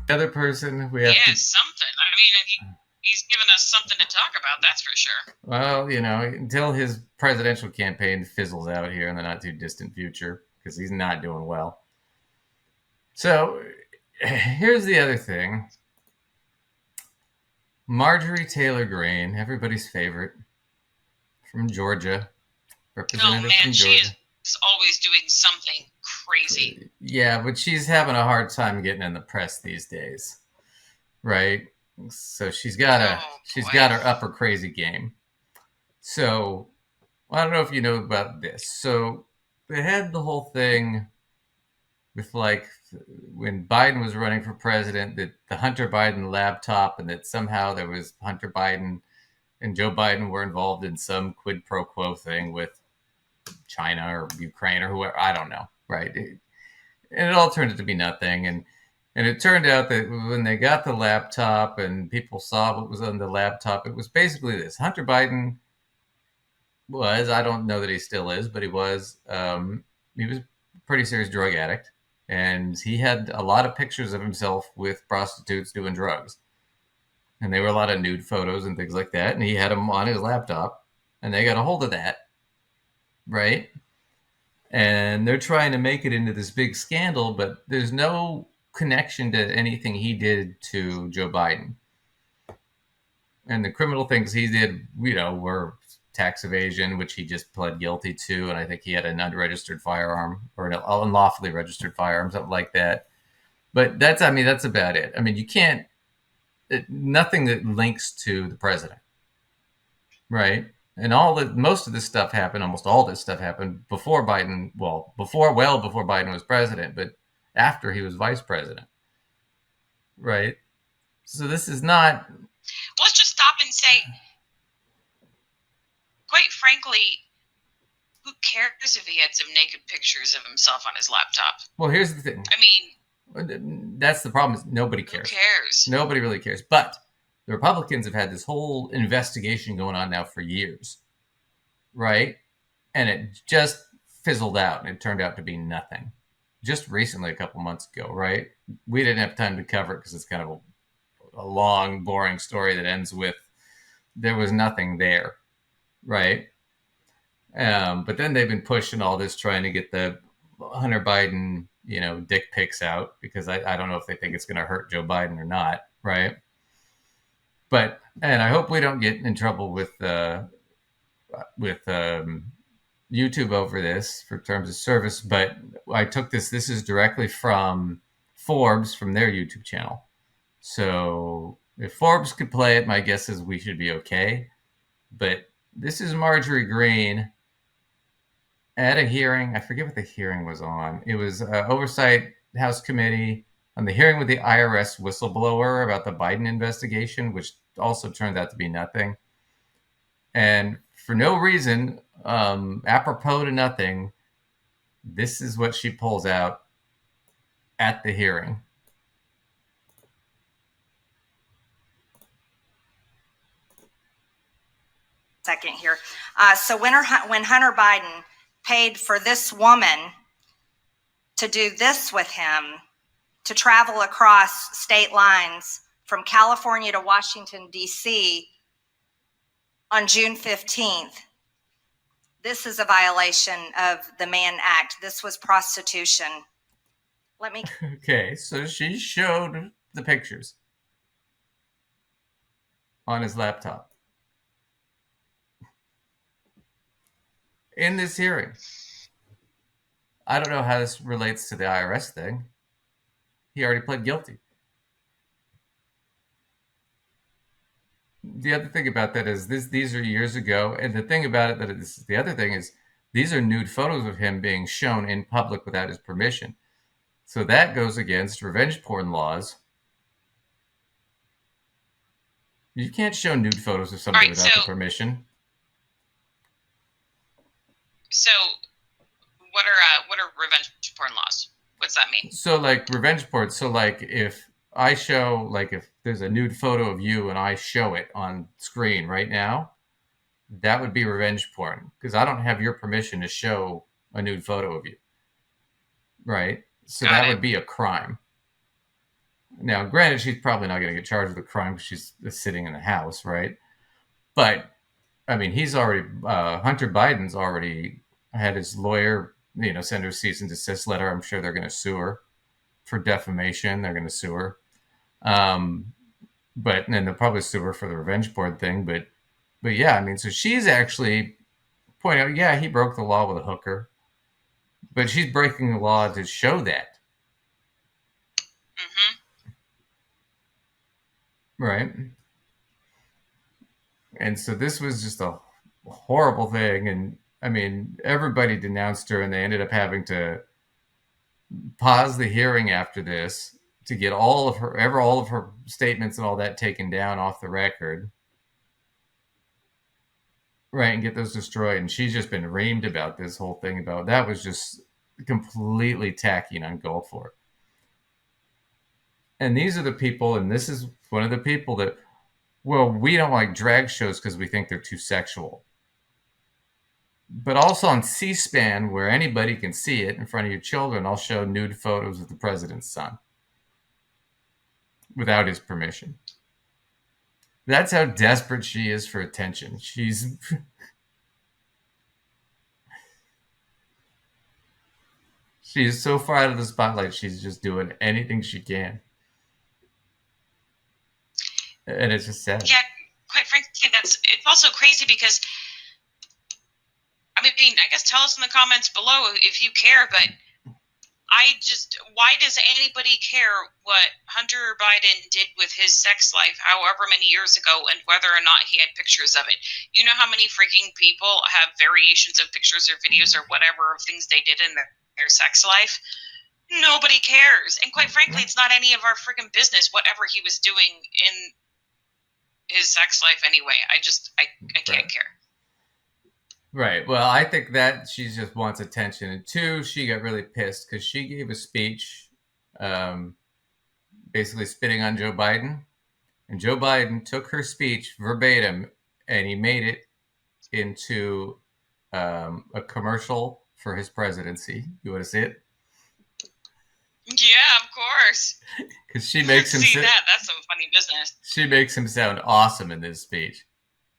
The other person we have Yeah, to, something. I mean, he's given us something to talk about, that's for sure. well, until his presidential campaign fizzles out here in the not too distant future, because he's not doing well. So here's the other thing. Marjorie Taylor Greene, everybody's favorite from Georgia, Oh representative man, from she Georgia. is always doing something crazy. Yeah, but she's having a hard time getting in the press these days, right? So Oh she's boy. got her upper crazy game. So I don't know if you know about this. So they had the whole thing with like when Biden was running for president, that the Hunter Biden laptop, and that somehow there was Hunter Biden and Joe Biden were involved in some quid pro quo thing with China or Ukraine or whoever. I don't know, right? And it all turned out to be nothing. And it turned out that when they got the laptop and people saw what was on the laptop, it was basically this: Hunter Biden was, I don't know that he still is, but he was a pretty serious drug addict, and he had a lot of pictures of himself with prostitutes doing drugs, and they were a lot of nude photos and things like that, and he had them on his laptop, and they got a hold of that, right? And they're trying to make it into this big scandal, but there's no connection to anything he did to Joe Biden. And the criminal things he did, were tax evasion, which he just pled guilty to, and I think he had an unregistered firearm or an unlawfully registered firearm, something like that. But that's about it. I mean, you can't nothing that links to the president, right? And most of this stuff happened, almost all this stuff happened before Biden. Well before Biden was president, but after he was vice president, right? So this is not Let's just stop and say, quite frankly, who cares if he had some naked pictures of himself on his laptop? well. Here's the thing. I mean, That's the problem, is nobody who cares. cares? Nobody really cares. But the Republicans have had this whole investigation going on now for years, right? And it just fizzled out and it turned out to be nothing. Just recently, a couple months ago, right? We didn't have time to cover it because it's kind of a long, boring story that ends with there was nothing there, right? But then they've been pushing all this, trying to get the Hunter Biden, dick pics out, because I don't know if they think it's going to hurt Joe Biden or not, right? And I hope we don't get in trouble with YouTube over this for terms of service. But I took this. This is directly from Forbes, from their YouTube channel. So if Forbes could play it, my guess is we should be okay. But this is Marjorie Green at a hearing. I forget what the hearing was on. It was Oversight House Committee on the hearing with the IRS whistleblower about the Biden investigation, which also turned out to be nothing. And for no reason, apropos to nothing, this is what she pulls out at the hearing. Second here. So when Hunter Biden paid for this woman to do this with him, to travel across state lines from California to Washington, D.C. on June 15th, this is a violation of the Mann Act. This was prostitution. Let me. Okay, so she showed the pictures on his laptop in this hearing. I don't know how this relates to the IRS thing. He already pled guilty. The other thing about that is these are years ago, and the thing about it the other thing is these are nude photos of him being shown in public without his permission. So that goes against revenge porn laws. You can't show nude photos of All somebody right, without the permission. so what are revenge porn laws? What's that mean? So like revenge porn. So like if if there's a nude photo of you and I show it on screen right now, that would be revenge porn because I don't have your permission to show a nude photo of you, right? So Got that it. would be a crime. Now, granted, she's probably not going to get charged with a crime because she's sitting in the house, right? But I mean, he's already Hunter Biden's already had his lawyer, send her a cease and desist letter. I'm sure they're going to sue her for defamation. They're going to sue her, but then they'll probably sue her for the revenge porn thing. But yeah, I mean, so she's actually pointing out, yeah, he broke the law with a hooker, but she's breaking the law to show that, Mm-hmm. right? And so this was just a horrible thing, and I mean, everybody denounced her, and they ended up having to pause the hearing after this to get all of her statements and all that taken down off the record, right, and get those destroyed. And she's just been reamed about this whole thing. About that was just completely tacky and uncalled for. And these are the people, and this is one of the people that, well, we don't like drag shows because we think they're too sexual. But also on C-SPAN, where anybody can see it in front of your children, I'll show nude photos of the president's son without his permission. That's how desperate she is for attention. She's she's so far out of the spotlight, she's just doing anything she can. And it's just sad. Yeah, quite frankly, it's also crazy because, I mean, I guess tell us in the comments below if you care, but why does anybody care what Hunter Biden did with his sex life however many years ago and whether or not he had pictures of it? You know how many freaking people have variations of pictures or videos or whatever of things they did in their sex life? Nobody cares. And quite frankly, it's not any of our freaking business whatever he was doing in his sex life anyway. I can't care. Right. Well, I think that she just wants attention. And two, she got really pissed because she gave a speech basically spitting on Joe Biden. And Joe Biden took her speech verbatim and he made it into a commercial for his presidency. You want to see it? Yeah, of course. Because she makes him see that's some funny business. She makes him sound awesome in this speech.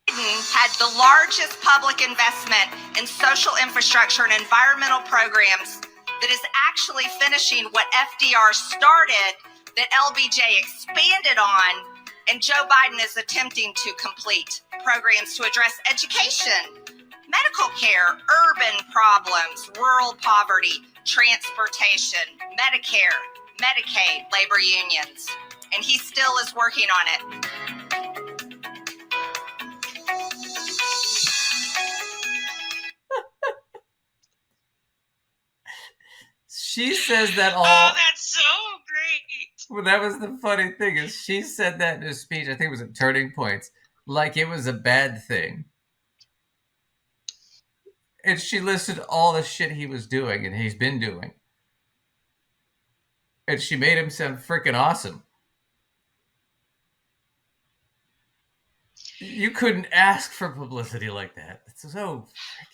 Biden had the largest public investment in social infrastructure and environmental programs that is actually finishing what FDR started, that LBJ expanded on, and Joe Biden is attempting to complete programs to address education, medical care, urban problems, rural poverty, transportation, Medicare, Medicaid, labor unions. And he still is working on it. She says that all. Oh, that's so great. Well, that was the funny thing is she said that in a speech. I think it was at Turning Points, like it was a bad thing. And she listed all the shit he was doing and he's been doing. And she made him sound freaking awesome. You couldn't ask for publicity like that. It's so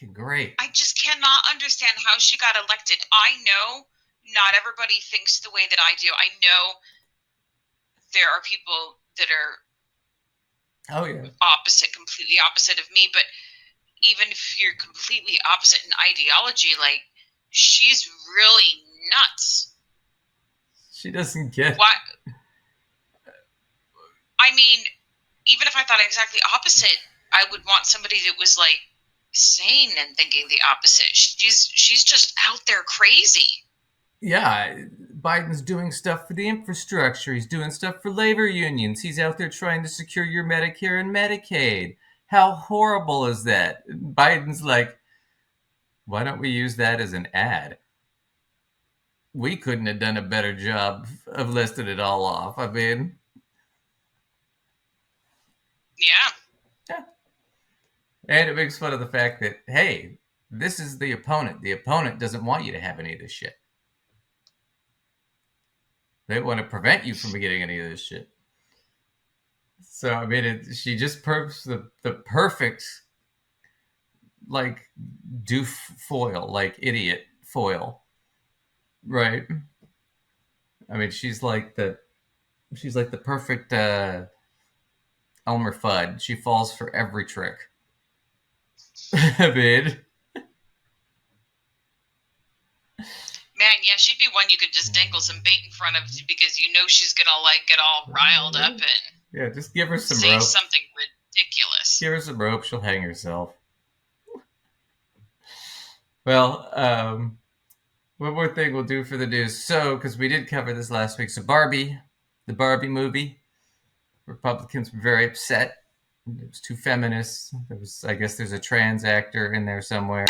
freaking great. I just cannot understand how she got elected. I know not everybody thinks the way that I do. I know there are people that are completely opposite of me, but even if you're completely opposite in ideology, like, she's really nuts. She doesn't get what. I mean, even if I thought exactly opposite, I would want somebody that was like sane and thinking the opposite. She's just out there crazy. Yeah, Biden's doing stuff for the infrastructure. He's doing stuff for labor unions. He's out there trying to secure your Medicare and Medicaid. How horrible is that? Biden's like, why don't we use that as an ad? We couldn't have done a better job of listing it all off. I mean, yeah. And it makes fun of the fact that, hey, this is the opponent. The opponent doesn't want you to have any of this shit. They want to prevent you from getting any of this shit. So, I mean, she just perps the perfect, like, doof foil, like, idiot foil. Right? I mean, she's like the She's like the perfect Elmer Fudd. She falls for every trick. I mean, Man, yeah, she'd be one you could just dangle some bait in front of because you know she's gonna like get all riled up and yeah, just give her some say rope. something ridiculous. Give her some rope. She'll hang herself. Well, one more thing we'll do for the news. So, because we did cover this last week, so Barbie, the Barbie movie, Republicans were very upset. It was too feminist. There was, I guess, there's a trans actor in there somewhere.